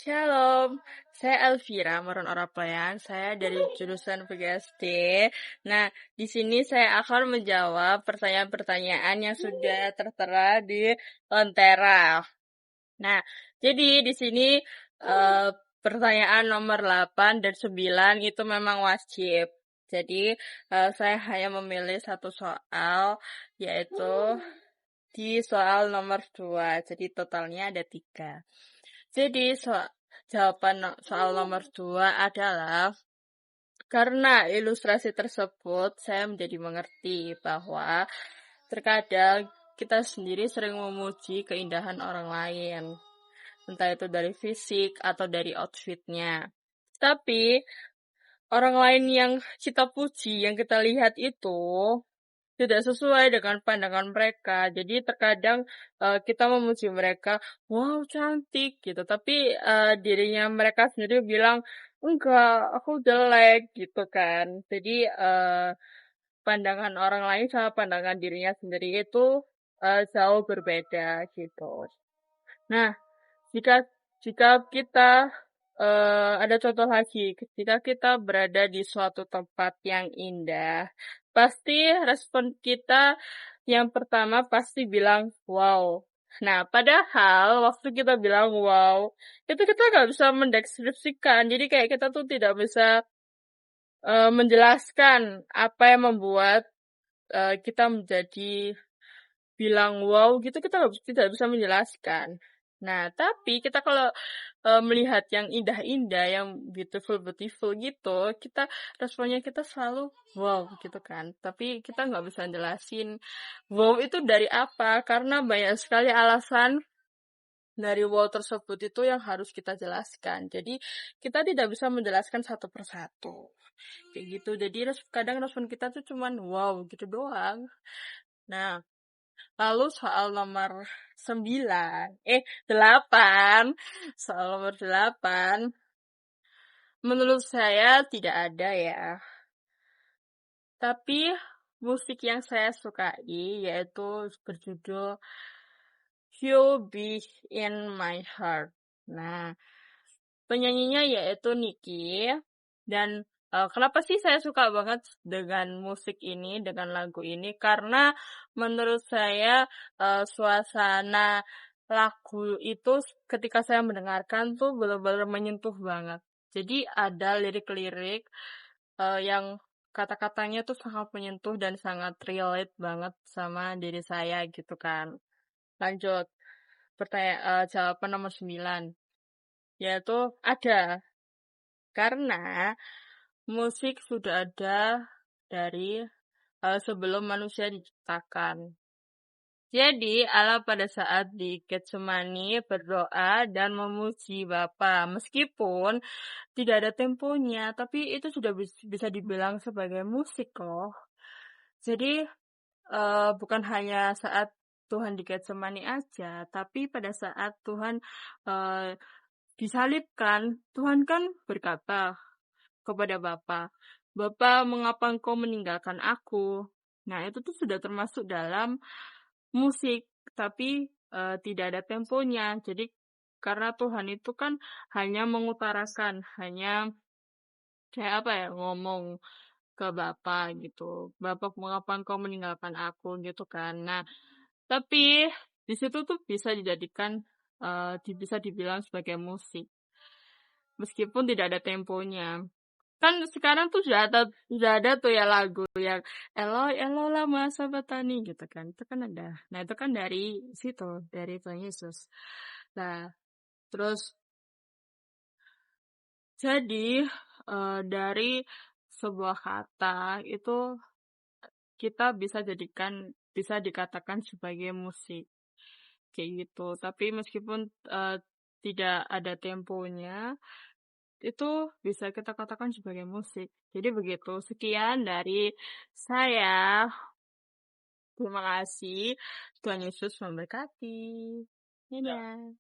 Shalom, saya Elvira Maron Orapayan. Saya dari jurusan PGSD. Nah, di sini saya akan menjawab pertanyaan-pertanyaan yang sudah tertera di Lentera. Nah, jadi di sini eh, pertanyaan nomor 8 dan 9 itu memang wajib. Jadi, saya hanya memilih satu soal, yaitu di soal nomor 2. Jadi totalnya ada 3. Jadi jawaban soal nomor 2 adalah karena ilustrasi tersebut saya menjadi mengerti bahwa terkadang kita sendiri sering memuji keindahan orang lain, entah itu dari fisik atau dari outfitnya. Tapi orang lain yang kita puji, yang kita lihat itu tidak sesuai dengan pandangan mereka. Jadi terkadang kita memuji mereka, wow cantik gitu. Tapi dirinya mereka sendiri bilang, enggak, aku jelek gitu kan. Jadi pandangan orang lain sama pandangan dirinya sendiri itu jauh berbeda gitu. Nah, jika jika kita ada contoh lagi, jika kita berada di suatu tempat yang indah, pasti respon kita yang pertama pasti bilang wow. Nah, padahal waktu kita bilang wow, itu kita nggak bisa mendeskripsikan. Jadi kayak kita tuh tidak bisa menjelaskan apa yang membuat kita menjadi bilang wow gitu, kita tidak bisa menjelaskan. Nah, tapi kita kalau melihat yang indah-indah, yang beautiful gitu, responnya kita selalu wow gitu kan. Tapi kita nggak bisa jelasin wow itu dari apa, karena banyak sekali alasan dari wow tersebut itu yang harus kita jelaskan. Jadi kita tidak bisa menjelaskan satu persatu. Kayak gitu. Jadi kadang respon kita tuh cuman wow gitu doang. Nah, lalu soal nomor 8. Soal nomor 8. Menurut saya tidak ada ya. Tapi musik yang saya sukai yaitu berjudul You'll Be in My Heart. Nah, penyanyinya yaitu Nicky. Dan kenapa sih saya suka banget dengan musik ini, dengan lagu ini? Karena menurut saya suasana lagu itu ketika saya mendengarkan tuh benar-benar menyentuh banget. Jadi ada lirik-lirik yang kata-katanya tuh sangat menyentuh dan sangat relate banget sama diri saya gitu kan. Lanjut, jawaban nomor 9. Yaitu ada. Karena musik sudah ada dari sebelum manusia diciptakan. Jadi Allah pada saat di Getsemani berdoa dan memuji Bapa. Meskipun tidak ada temponya, tapi itu sudah bisa dibilang sebagai musik loh. Jadi bukan hanya saat Tuhan di Getsemani aja, tapi pada saat Tuhan disalibkan, Tuhan kan berkata kepada Bapa, "Bapa, mengapa engkau meninggalkan aku?" Nah, itu tuh sudah termasuk dalam musik, tapi tidak ada temponya. Jadi karena Tuhan itu kan hanya mengutarakan, hanya kayak apa ya, ngomong ke Bapa gitu. "Bapa, mengapa engkau meninggalkan aku?" gitu kan. Nah, tapi di situ tuh bisa dijadikan bisa dibilang sebagai musik. Meskipun tidak ada temponya. Kan sekarang tuh sudah ada tuh ya lagu yang Eloi Eloi lama sabatani gitu kan, itu kan ada. Nah itu kan dari situ, dari Tuhan Yesus. Nah terus jadi dari sebuah kata itu kita bisa dikatakan sebagai musik kayak gitu. Tapi meskipun tidak ada temponya, itu bisa kita katakan sebagai musik. Jadi begitu. Sekian dari saya. Terima kasih. Tuhan Yesus memberkati. Dadah.